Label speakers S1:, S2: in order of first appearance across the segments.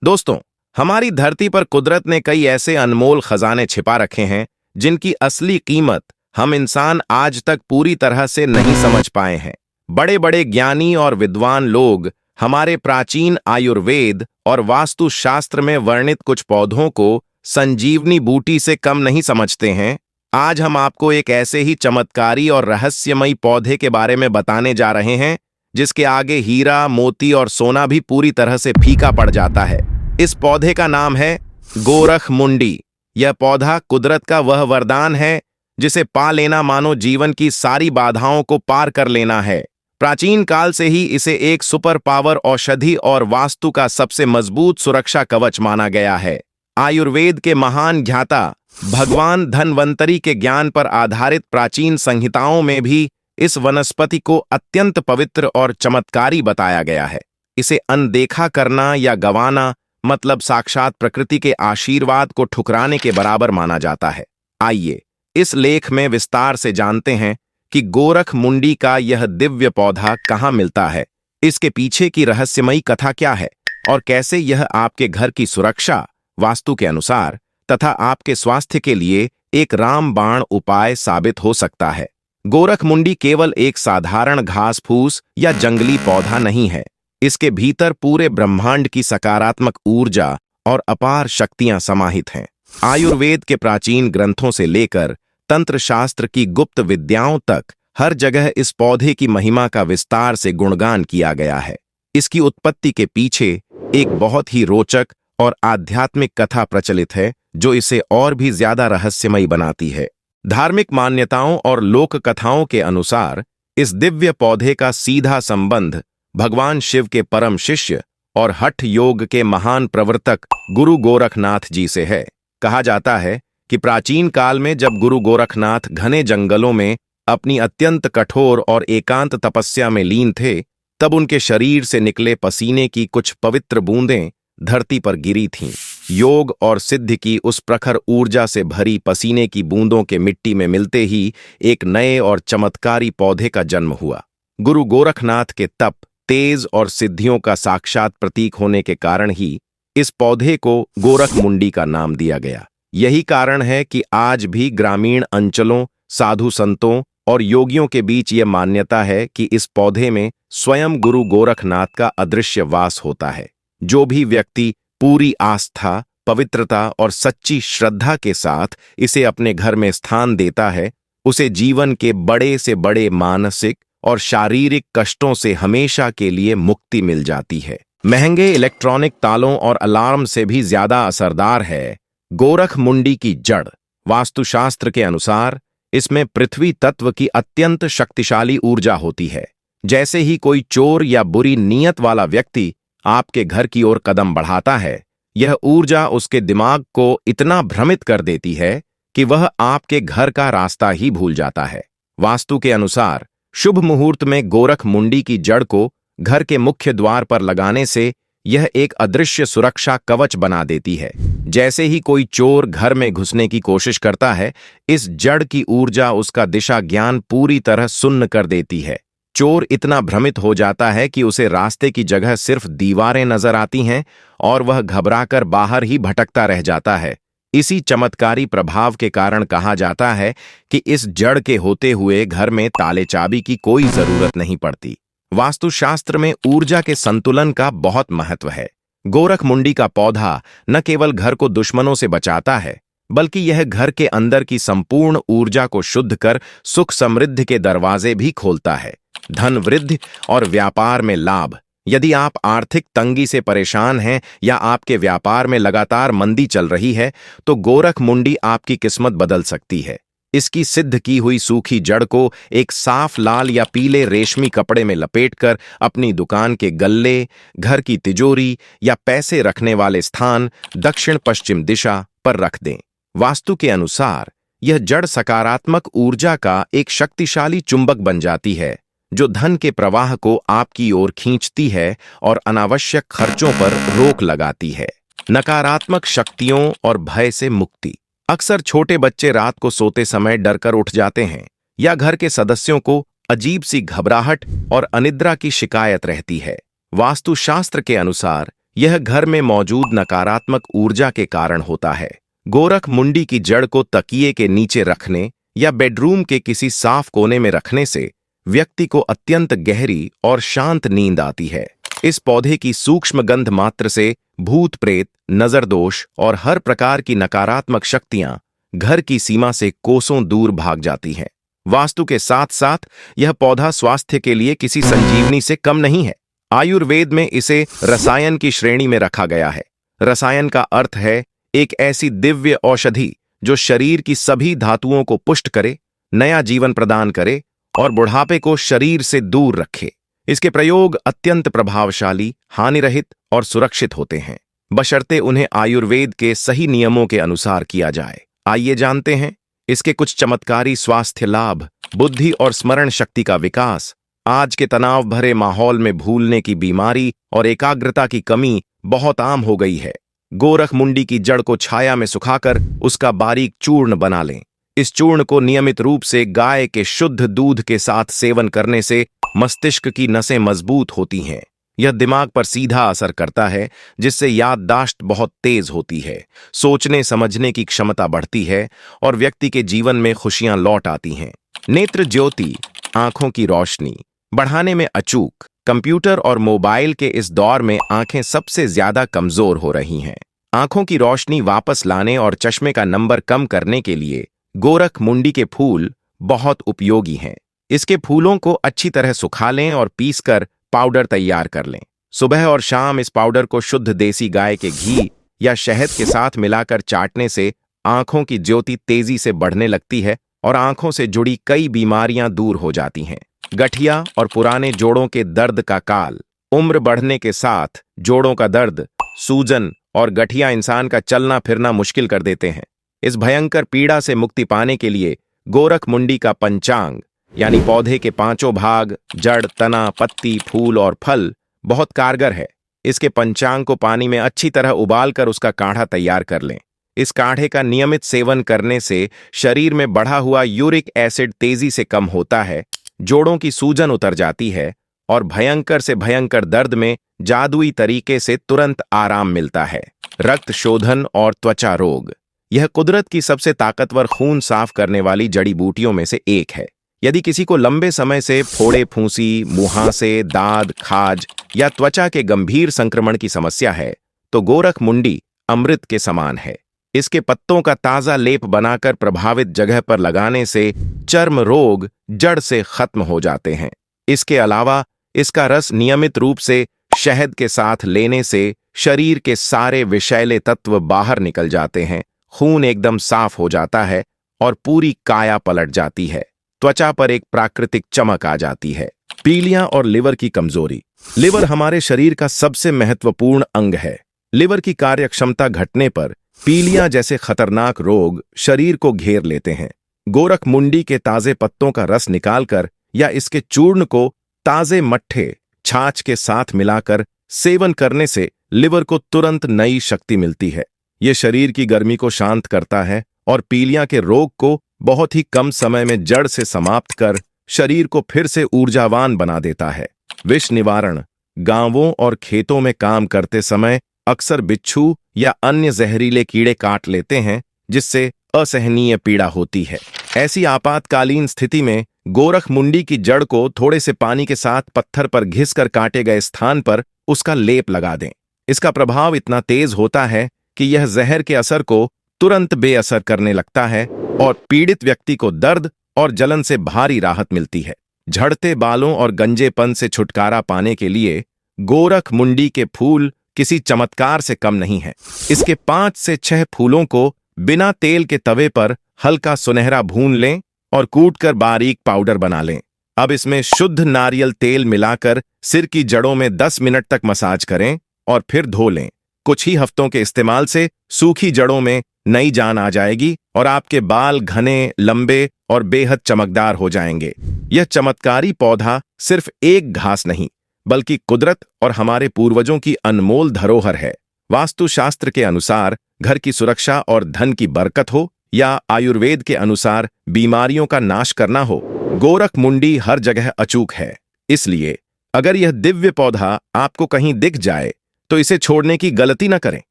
S1: दोस्तों, हमारी धरती पर कुदरत ने कई ऐसे अनमोल खजाने छिपा रखे हैं जिनकी असली कीमत हम इंसान आज तक पूरी तरह से नहीं समझ पाए हैं। बड़े बड़े ज्ञानी और विद्वान लोग हमारे प्राचीन आयुर्वेद और वास्तुशास्त्र में वर्णित कुछ पौधों को संजीवनी बूटी से कम नहीं समझते हैं। आज हम आपको एक ऐसे ही चमत्कारी और रहस्यमयी पौधे के बारे में बताने जा रहे हैं जिसके आगे हीरा, मोती और सोना भी पूरी तरह से फीका पड़ जाता है। इस पौधे का नाम है गोरखमुंडी। यह पौधा कुदरत का वह वरदान है जिसे पा लेना मानो जीवन की सारी बाधाओं को पार कर लेना है। प्राचीन काल से ही इसे एक सुपर पावर औषधि और वास्तु का सबसे मजबूत सुरक्षा कवच माना गया है। आयुर्वेद के महान ज्ञाता भगवान धन्वंतरी के ज्ञान पर आधारित प्राचीन संहिताओं में भी इस वनस्पति को अत्यंत पवित्र और चमत्कारी बताया गया है। इसे अनदेखा करना या गंवाना मतलब साक्षात प्रकृति के आशीर्वाद को ठुकराने के बराबर माना जाता है। आइए इस लेख में विस्तार से जानते हैं कि गोरखमुंडी का यह दिव्य पौधा कहाँ मिलता है, इसके पीछे की रहस्यमयी कथा क्या है और कैसे यह आपके घर की सुरक्षा, वास्तु के अनुसार तथा आपके स्वास्थ्य के लिए एक रामबाण उपाय साबित हो सकता है। गोरखमुंडी केवल एक साधारण घास फूस या जंगली पौधा नहीं है। इसके भीतर पूरे ब्रह्मांड की सकारात्मक ऊर्जा और अपार शक्तियां समाहित हैं। आयुर्वेद के प्राचीन ग्रंथों से लेकर तंत्र शास्त्र की गुप्त विद्याओं तक हर जगह इस पौधे की महिमा का विस्तार से गुणगान किया गया है। इसकी उत्पत्ति के पीछे एक बहुत ही रोचक और आध्यात्मिक कथा प्रचलित है जो इसे और भी ज्यादा रहस्यमयी बनाती है। धार्मिक मान्यताओं और लोक कथाओं के अनुसार इस दिव्य पौधे का सीधा संबंध भगवान शिव के परम शिष्य और हठ योग के महान प्रवर्तक गुरु गोरखनाथ जी से है। कहा जाता है कि प्राचीन काल में जब गुरु गोरखनाथ घने जंगलों में अपनी अत्यंत कठोर और एकांत तपस्या में लीन थे, तब उनके शरीर से निकले पसीने की कुछ पवित्र बूंदें धरती पर गिरी थीं। योग और सिद्धि की उस प्रखर ऊर्जा से भरी पसीने की बूंदों के मिट्टी में मिलते ही एक नए और चमत्कारी पौधे का जन्म हुआ। गुरु गोरखनाथ के तप, तेज और सिद्धियों का साक्षात प्रतीक होने के कारण ही इस पौधे को गोरखमुंडी का नाम दिया गया। यही कारण है कि आज भी ग्रामीण अंचलों, साधु संतों और योगियों के बीच यह मान्यता है कि इस पौधे में स्वयं गुरु गोरखनाथ का अदृश्य वास होता है। जो भी व्यक्ति पूरी आस्था, पवित्रता और सच्ची श्रद्धा के साथ इसे अपने घर में स्थान देता है, उसे जीवन के बड़े से बड़े मानसिक और शारीरिक कष्टों से हमेशा के लिए मुक्ति मिल जाती है। महंगे इलेक्ट्रॉनिक तालों और अलार्म से भी ज्यादा असरदार है गोरखमुंडी की जड़। वास्तुशास्त्र के अनुसार इसमें पृथ्वी तत्व की अत्यंत शक्तिशाली ऊर्जा होती है। जैसे ही कोई चोर या बुरी नीयत वाला व्यक्ति आपके घर की ओर कदम बढ़ाता है, यह ऊर्जा उसके दिमाग को इतना भ्रमित कर देती है कि वह आपके घर का रास्ता ही भूल जाता है। वास्तु के अनुसार शुभ मुहूर्त में गोरखमुंडी की जड़ को घर के मुख्य द्वार पर लगाने से यह एक अदृश्य सुरक्षा कवच बना देती है। जैसे ही कोई चोर घर में घुसने की कोशिश करता है, इस जड़ की ऊर्जा उसका दिशा ज्ञान पूरी तरह सुन्न कर देती है। चोर इतना भ्रमित हो जाता है कि उसे रास्ते की जगह सिर्फ दीवारें नजर आती हैं और वह घबराकर बाहर ही भटकता रह जाता है। इसी चमत्कारी प्रभाव के कारण कहा जाता है कि इस जड़ के होते हुए घर में ताले चाबी की कोई जरूरत नहीं पड़ती। वास्तुशास्त्र में ऊर्जा के संतुलन का बहुत महत्व है। गोरखमुंडी का पौधा न केवल घर को दुश्मनों से बचाता है, बल्कि यह घर के अंदर की संपूर्ण ऊर्जा को शुद्ध कर सुख समृद्धि के दरवाजे भी खोलता है। धन वृद्धि और व्यापार में लाभ। यदि आप आर्थिक तंगी से परेशान हैं या आपके व्यापार में लगातार मंदी चल रही है, तो गोरखमुंडी आपकी किस्मत बदल सकती है। इसकी सिद्ध की हुई सूखी जड़ को एक साफ लाल या पीले रेशमी कपड़े में लपेटकर अपनी दुकान के गल्ले, घर की तिजोरी या पैसे रखने वाले स्थान दक्षिण पश्चिम दिशा पर रख दें। वास्तु के अनुसार यह जड़ सकारात्मक ऊर्जा का एक शक्तिशाली चुंबक बन जाती है जो धन के प्रवाह को आपकी ओर खींचती है और अनावश्यक खर्चों पर रोक लगाती है। नकारात्मक शक्तियों और भय से मुक्ति। अक्सर छोटे बच्चे रात को सोते समय डरकर उठ जाते हैं या घर के सदस्यों को अजीब सी घबराहट और अनिद्रा की शिकायत रहती है। वास्तुशास्त्र के अनुसार यह घर में मौजूद नकारात्मक ऊर्जा के कारण होता है। गोरख मुंडी की जड़ को तकिए के नीचे रखने या बेडरूम के किसी साफ कोने में रखने से व्यक्ति को अत्यंत गहरी और शांत नींद आती है। इस पौधे की सूक्ष्म गंध मात्र से भूत प्रेत, नजर दोष और हर प्रकार की नकारात्मक शक्तियां घर की सीमा से कोसों दूर भाग जाती हैं। वास्तु के साथ साथ यह पौधा स्वास्थ्य के लिए किसी संजीवनी से कम नहीं है। आयुर्वेद में इसे रसायन की श्रेणी में रखा गया है। रसायन का अर्थ है एक ऐसी दिव्य औषधि जो शरीर की सभी धातुओं को पुष्ट करे, नया जीवन प्रदान करे और बुढ़ापे को शरीर से दूर रखे। इसके प्रयोग अत्यंत प्रभावशाली, हानिरहित और सुरक्षित होते हैं, बशर्ते उन्हें आयुर्वेद के सही नियमों के अनुसार किया जाए। आइए जानते हैं इसके कुछ चमत्कारी स्वास्थ्य लाभ। बुद्धि और स्मरण शक्ति का विकास। आज के तनाव भरे माहौल में भूलने की बीमारी और एकाग्रता की कमी बहुत आम हो गई है। गोरख मुंडी की जड़ को छाया में सुखाकर उसका बारीक चूर्ण बना लें। इस चूर्ण को नियमित रूप से गाय के शुद्ध दूध के साथ सेवन करने से मस्तिष्क की नसें मजबूत होती हैं। यह दिमाग पर सीधा असर करता है, जिससे याददाश्त बहुत तेज होती है, सोचने समझने की क्षमता बढ़ती है और व्यक्ति के जीवन में खुशियां लौट आती हैं। नेत्र ज्योति, आंखों की रोशनी बढ़ाने में अचूक। कंप्यूटर और मोबाइल के इस दौर में आंखें सबसे ज्यादा कमजोर हो रही हैं। आंखों की रोशनी वापस लाने और चश्मे का नंबर कम करने के लिए गोरख मुंडी के फूल बहुत उपयोगी हैं। इसके फूलों को अच्छी तरह सुखा लें और पीसकर पाउडर तैयार कर लें। सुबह और शाम इस पाउडर को शुद्ध देसी गाय के घी या शहद के साथ मिलाकर चाटने से आंखों की ज्योति तेजी से बढ़ने लगती है और आंखों से जुड़ी कई बीमारियां दूर हो जाती हैं। गठिया और पुराने जोड़ों के दर्द का काल। उम्र बढ़ने के साथ जोड़ों का दर्द, सूजन और गठिया इंसान का चलना फिरना मुश्किल कर देते हैं। इस भयंकर पीड़ा से मुक्ति पाने के लिए गोरख मुंडी का पंचांग यानी पौधे के पांचों भाग, जड़, तना, पत्ती, फूल और फल बहुत कारगर है। इसके पंचांग को पानी में अच्छी तरह उबालकर उसका काढ़ा तैयार कर लें। इस काढ़े का नियमित सेवन करने से शरीर में बढ़ा हुआ यूरिक एसिड तेजी से कम होता है, जोड़ों की सूजन उतर जाती है और भयंकर से भयंकर दर्द में जादुई तरीके से तुरंत आराम मिलता है। रक्त शोधन और त्वचा रोग। यह कुदरत की सबसे ताकतवर खून साफ करने वाली जड़ी बूटियों में से एक है। यदि किसी को लंबे समय से फोड़े, फूंसी, मुहासे, दाद, खाज या त्वचा के गंभीर संक्रमण की समस्या है तो गोरख मुंडी अमृत के समान है। इसके पत्तों का ताजा लेप बनाकर प्रभावित जगह पर लगाने से चर्म रोग जड़ से खत्म हो जाते हैं। इसके अलावा इसका रस नियमित रूप से शहद के साथ लेने से शरीर के सारे विषैले तत्व बाहर निकल जाते हैं, खून एकदम साफ हो जाता है और पूरी काया पलट जाती है। त्वचा पर एक प्राकृतिक चमक आ जाती है। पीलिया और लिवर की कमजोरी। लिवर हमारे शरीर का सबसे महत्वपूर्ण अंग है। लिवर की कार्यक्षमता घटने पर पीलिया जैसे खतरनाक रोग शरीर को घेर लेते हैं। गोरख मुंडी के ताजे पत्तों का रस निकालकर या इसके चूर्ण को ताजे मट्ठे छाछ के साथ मिलाकर सेवन करने से लिवर को तुरंत नई शक्ति मिलती है। यह शरीर की गर्मी को शांत करता है और पीलिया के रोग को बहुत ही कम समय में जड़ से समाप्त कर शरीर को फिर से ऊर्जावान बना देता है। विष निवारण। गांवों और खेतों में काम करते समय अक्सर बिच्छू या अन्य जहरीले कीड़े काट लेते हैं, जिससे असहनीय पीड़ा होती है। ऐसी आपातकालीन स्थिति में गोरख मुंडी की जड़ को थोड़े से पानी के साथ पत्थर पर घिसकर काटे गए स्थान पर उसका लेप लगा दें। इसका प्रभाव इतना तेज होता है कि यह जहर के असर को तुरंत बेअसर करने लगता है और पीड़ित व्यक्ति को दर्द और जलन से भारी राहत मिलती है। झड़ते बालों और गंजेपन से छुटकारा पाने के लिए गोरख मुंडी के फूल किसी चमत्कार से कम नहीं है। इसके 5 से 6 फूलों को बिना तेल के तवे पर हल्का सुनहरा भून लें और कूटकर बारीक पाउडर बना लें। अब इसमें शुद्ध नारियल तेल मिलाकर सिर की जड़ों में 10 मिनट तक मसाज करें और फिर धो लें। कुछ ही हफ्तों के इस्तेमाल से सूखी जड़ों में नई जान आ जाएगी और आपके बाल घने, लंबे और बेहद चमकदार हो जाएंगे। यह चमत्कारी पौधा सिर्फ एक घास नहीं, बल्कि कुदरत और हमारे पूर्वजों की अनमोल धरोहर है। वास्तुशास्त्र के अनुसार घर की सुरक्षा और धन की बरकत हो या आयुर्वेद के अनुसार बीमारियों का नाश करना हो, गोरख मुंडी हर जगह अचूक है। इसलिए अगर यह दिव्य पौधा आपको कहीं दिख जाए तो इसे छोड़ने की गलती न करें।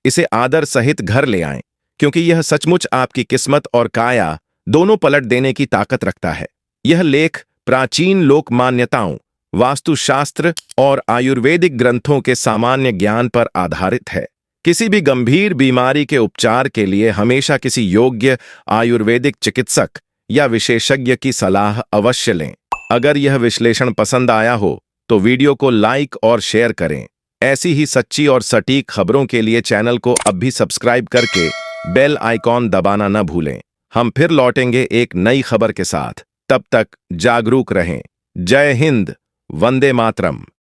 S1: इसे आदर सहित घर ले आएं, क्योंकि यह सचमुच आपकी किस्मत और काया दोनों पलट देने की ताकत रखता है। यह लेख प्राचीन लोक मान्यताओं, वास्तुशास्त्र और आयुर्वेदिक ग्रंथों के सामान्य ज्ञान पर आधारित है। किसी भी गंभीर बीमारी के उपचार के लिए हमेशा किसी योग्य आयुर्वेदिक चिकित्सक या विशेषज्ञ की सलाह अवश्य लें। अगर यह विश्लेषण पसंद आया हो तो वीडियो को लाइक और शेयर करें। ऐसी ही सच्ची और सटीक खबरों के लिए चैनल को अब भी सब्सक्राइब करके बेल आइकॉन दबाना न भूलें। हम फिर लौटेंगे एक नई खबर के साथ। तब तक जागरूक रहें। जय हिंद, वंदे मातरम।